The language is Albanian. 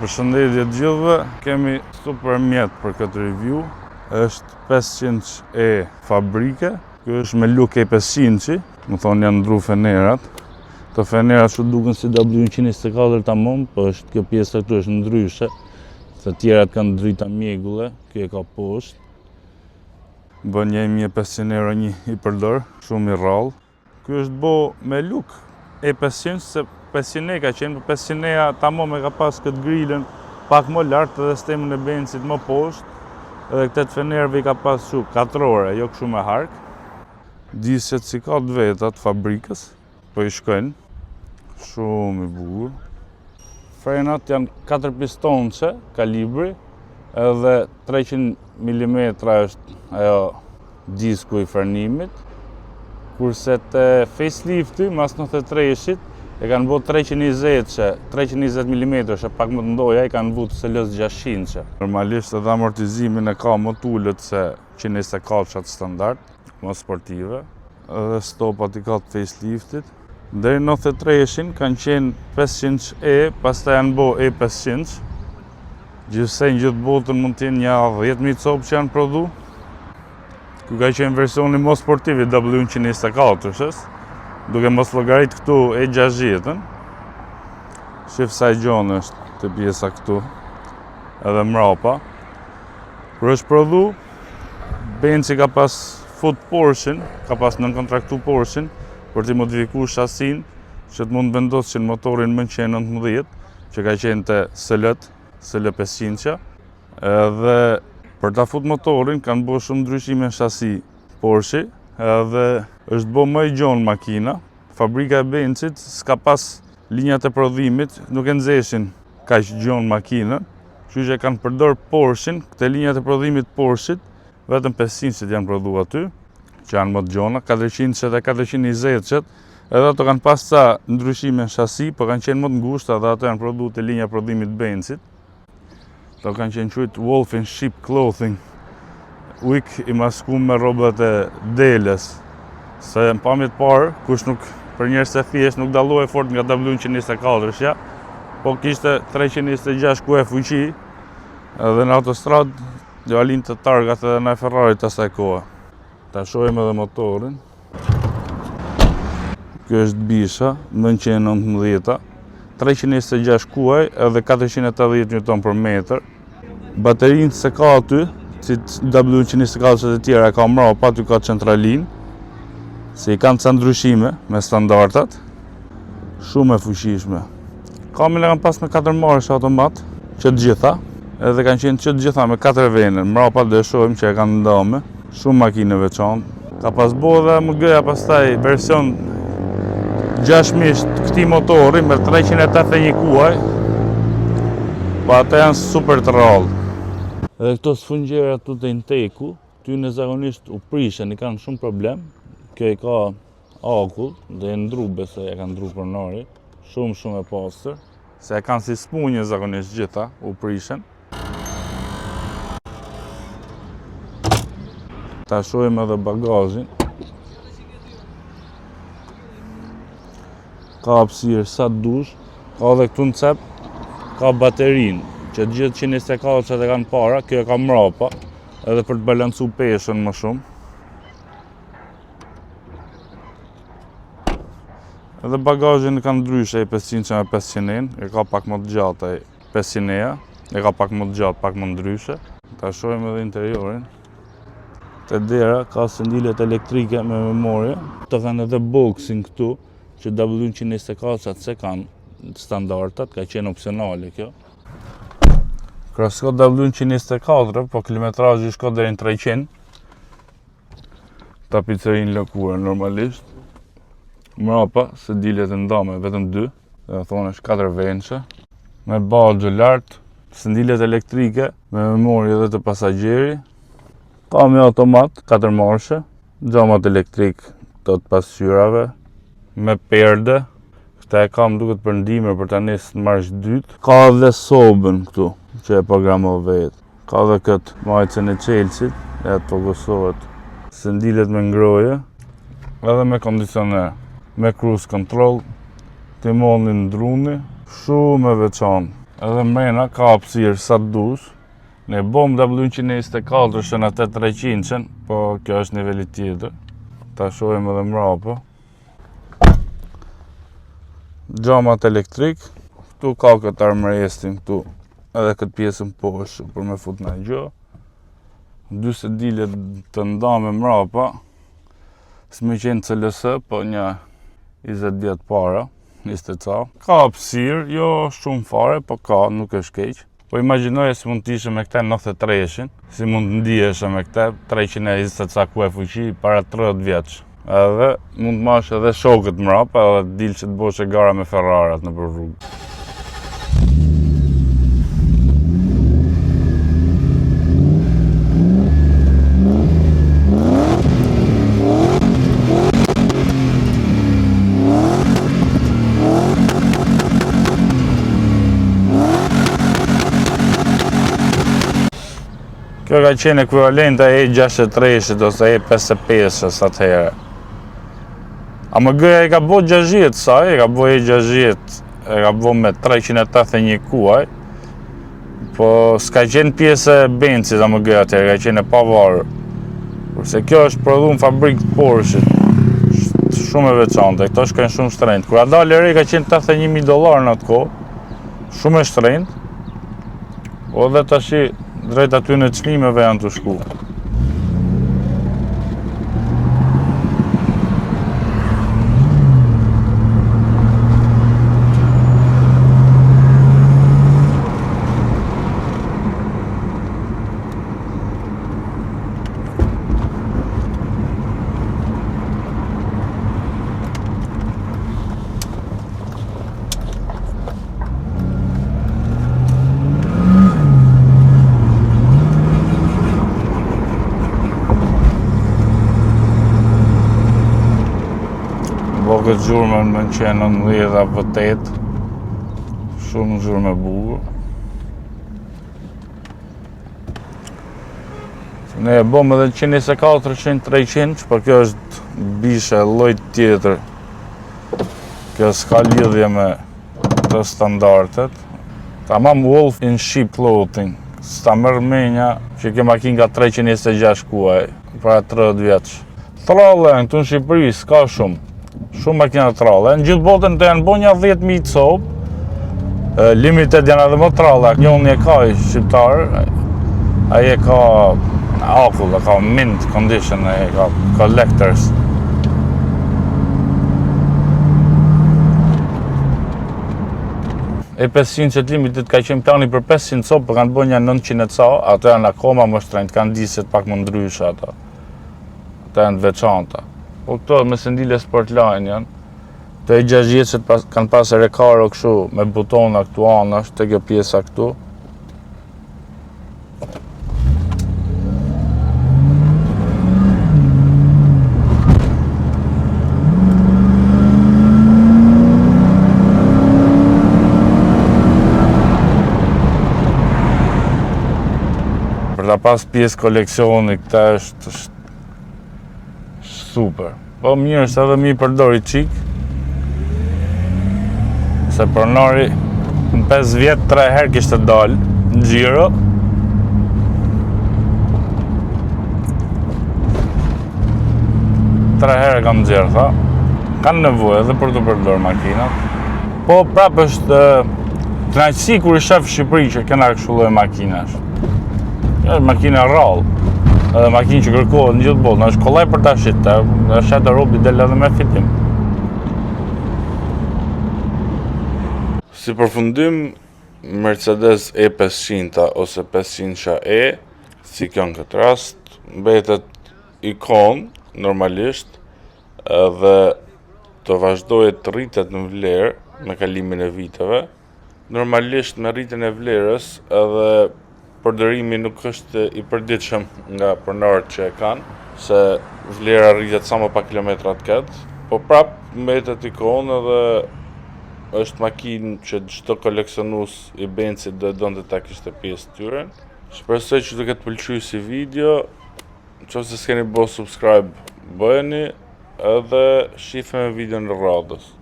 Përshëndetje të gjithëve, kemi super mjet për këtë review. Është 500e fabrike. Ky është me luk E500, më thonë janë ndru fenerat. Të fenerat që duken si W124 tamam, po është kjo pjesa këtu është ndryshe. Të tjerat kanë drita mjegulle, kjo e ka poshtë. Bën 1500 euro një i përdor, shumë i rrallë. Ky është bo me luk E500 se 500e ka qenë, për 500e tamam e ka pas këtë grillën pak më lartë dhe stemën e bencit më poshtë. Edhe këtë fenerve i ka pas shu 4 ore, jo kështu me hark. Disjet si ka të vetat fabrikës, po i shkojnë. Shumë i bukur. Frenat janë 4 pistonce, kalibri, edhe 300 mm është ajo disku i frenimit. Kurse te facelifti, mas 93-shit, e kanë bërë 320 mm, që pak më të ndoja, i kanë vutë SLS 600. Normalisht edhe amortizimin e ka më t'ullët se 124 standard, më sportive, edhe stopat i ka të faceliftit. Deri 93-shin kanë qenë 500e, pastaj janë bërë E500. Gjithsej në gjithë botën mund t'jenë një 10.000 copë që janë produ. Ky ka qenë versioni më sportiv i W124-shës, duke mos llogarit këtu E60-ën. Shif sa i gjonë është të pjesa këtu, edhe mrapa. Kur është prodhu, Benzi ka pas fut Porsche-in, ka pas nënkontraktu Porsche-in, për t'i modifiku shasin, që të mund vendosë që në motorin M119, që ka qenë të SL 500, edhe për ta fut motorin kanë bërë shumë ndryshime në shasi Porsche, edhe është bërë më i gjonë makina. Fabrika e Benzit s'ka pas linjat e prodhimit, nuk e nxeshin kaq gjonë makinën, kështu që kanë përdor Porsche-in, këte linjat e prodhimit Porsche-it, vetëm 500-shit janë prodhu aty, që janë më të gjona, 400-shet e 420-shet, edhe ato kanë pas ca ndryshime në shasi, po kanë qenë më të ngushta dhe ato janë prodhu të linja prodhimit Benzit. Ato kanë qenë quajtur Wolf in Sheep Clothing, ujk i maskuar me rrobat e deles. Se në pamjet parë, kush nuk, për njerëz të thjesht nuk dallohej fort nga W124-shja, po kishte 326 kue fuqi, edhe në autostradë djalin të targat edhe në Ferrarit asaj kohe. Ta shohim edhe motorin. Kjo është bisha, 919, 326 kuaj edhe 480 Nm/m. Baterinë se ka aty, si W124 e tjera ka mrapa, aty ka centralin, se i kanë ca ndryshime me standardat, shumë e fuqishme. Kamera kanë pas me 4 marsh automat, që të gjitha, edhe kanë qenë që të gjitha me 4 vene, mrapa dhe shohim që e kanë ndame, shumë makine veçantë. Ka pas bo dhe më gëja pastaj version 6.000 këti motori me 381 kuaj, po ata janë super të rrallë. Edhe këto sfungjera tu të inteku, ty në zakonisht u prishen, i kanë shumë problem. Kjo i ka akull, dhe e ndrube se ja kanë ndru pronari, shumë e pastër, se e kanë si smunje zakonisht gjitha, u prishen. Ta shohim edhe bagazhin. Ka hapësirë sa dush, ka edhe këtu në cep, ka baterinë, që gjithë 124 e kanë para, kjo e ka mrapa, edhe për të balancu peshën më shumë. Edhe bagazhin e ka ndryshe e 500 me 500-en, e ka pak më të gjatë e 500-eja, e ka pak më të gjatë, pak më ndryshe. Ta shohim edhe interiorin. Te dera ka sendilet elektrike me memorie, të kanë edhe boxing këtu, që W124 se kanë standardat, ka qenë opsionale kjo. Krasko W124, po kilometrazhi shko deri në 300. Tapicerin lëkure normalisht. Mrapa, sendilet e ndame, vetëm 2, dhe thonë është 4 vençe. Me baxhë lartë, sendilet elektrike, me memorie dhe të pasagjeri. Kami automat, 4 marshe, xhamat elektrik të pasqyrave, me perde, këta e kam duket për ndihmë për ta nisë në marsh 2. Ka edhe sobën këtu, që e programo vetë. Ka edhe këtë majcën e Chelsea, e të fokusohet. Sendilet me ngroje, edhe me kondicioner, me cruise control, timonin ndruni, shumë e veçantë. edhe mrena ka hapësirë sa të dush. Ne bom W124 në 8300, po kjo është niveli tjetër. Ta shohim edhe mrapa. Gjamat elektrik, këtu ka këtë armrestin këtu, edhe këtë pjesën poshtë për me fut në gjë. Dy sedile të ndame mrapa, s'me qenë CLS, po një 20 vjet para, 20 ca. Ka hapësirë, jo shumë fare, po ka, nuk është keq. Po imagjinoje si mund t'ishe me këte 93-shin, si mund ndihesh me këte 320 ca kue fuqi para 30 vjeç. Edhe mund mash edhe shokët mrapa edhe dilë që të boshe gara me Ferrarat në për rrugë. Kjo ka qenë ekuivalenta E63 ose E55 atëherë. AMG-ja e ka bo 60 saj, e ka bo E60, e ka bo me 381 kuaj, po s'ka qenë pjesë e Benzit AMG-ja atëherë, ka qenë e pavarur. Kurse kjo është prodhu në fabrikë të Porsche, shumë e veçante, këto shkojnë shumë shtrenjtë. Kur a dalë re ka qenë $81.000 në atë kohë, shumë e shtrenjtë, po dhe tashi drejt aty në çmimeve janë të shku. Këtë gjurëmën më në qenë 90 apo 8, shumë gjurëme bukur. Ne e bom edhe 124-300, por kjo është bishe lloj tjetër. Kjo s'ka lidhje me të standardet. Tamam wolf in sheep clothing. S'ta merr menja që kjo makinë ka 326 kuaj, para 30 vjeç. Tralle këtu në Shqipëri s'ka shumë. Shumë makina tralle. Në gjithë botën të janë bo një 10.000 copë. Limited janë edhe më tralle. Njoni e ka i shqiptar. Aje ka akull, ka mint condition, aje ka collectors. E500 që limited ka qenë plani për 500 copë, për kanë bo një 900 ca, ato janë akoma më shtrenjtë, kanë diset pak më ndryshe ato. Ato janë të veçanta. Po këto me sendile Sportline janë. Të E60 që kanë pas recaro kështu me butona këtu anash, të kjo pjesa këtu. Për ta pas pjesë koleksioni këta është super. Po mirë është edhe mi përdori qik. Se pronari në 5 vjetë 3 herë kishte dalë në gjiro. Tre herë kam nxjerrë, tha. Kanë nevojë edhe për të përdorë makinat. Po prapë është kënaqësi kur i shef Shqipëri që kena kështu lloj makinash. Kjo është makina rrallë. Edhe makinë që kërkohet në gjithë botën, është kollaj për ta shitë, është atë robi del edhe me fitim. Si përfundim, Mercedes E500 ose 500E, si kjo në këtë rast, mbetet ikon normalisht dhe të vazhdojë të rritet në vlerë me kalimin e viteve. Normalisht me rritjen e vlerës edhe përdorimi nuk është i përditshëm nga pronarët që e kanë, se vlera rritet sa më pak kilometrat ketë, po prap mbetet ikon edhe është makinë që çdo koleksionues i Benzit do donte ta kishte pjesë tyre. Shpresoj që të ketë pëlqyer si video. Nëse s'keni bërë subscribe, bëheni edhe shifemi videon e radhës.